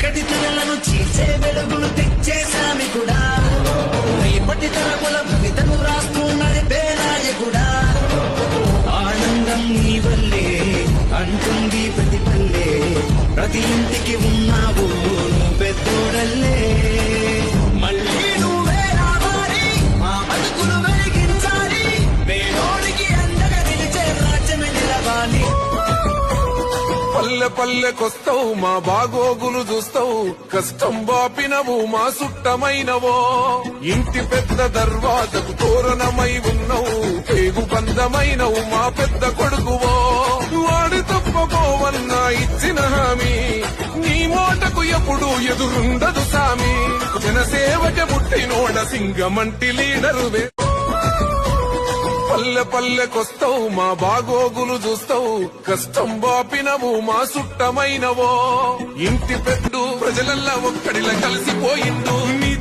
చీకటి తలలను చీల్చే వెలుగులు తెచ్చేసామి కూడా రేపటి తరముల భవితను రాస్తున్నది పేనాయకుడా ఆనందం నీ వల్లే అంటుంది ప్రతి పల్లె ప్రతి ఇంటికి ఉన్నావు నువ్వు పెద్దోడల్లే మళ్ళీ నువ్వే రావాలి మా బతుకులు వెలిగించాలి పేదోడికి అండగా నిలిచే రాజ్యమే నిలవాలి పల్లె పల్లెకొస్తావు మా బాగోగులు చూస్తావు కష్టం బాపినవు మా సుట్టమైనవో ఇంటి పెద్ద దర్వాజకు తోరణమై ఉన్నావు పేగు బంధమైనవు మా పెద్ద కొడుకువో వాడి తప్పకోవన్నా ఇచ్చిన హామీ నీ మోటకు ఎప్పుడు ఎదురుండదు సామి జనసేవకి పుట్టినోడ సింగమంటి లీడరువే పల్లె పల్లెకొస్తావు మా బాగోగులు చూస్తావు కష్టం బాపినవు మా సుట్టమైనవో ఇంటి పెట్టు ప్రజలల్లా ఒక్కడిలా కలిసిపోయిండు నీ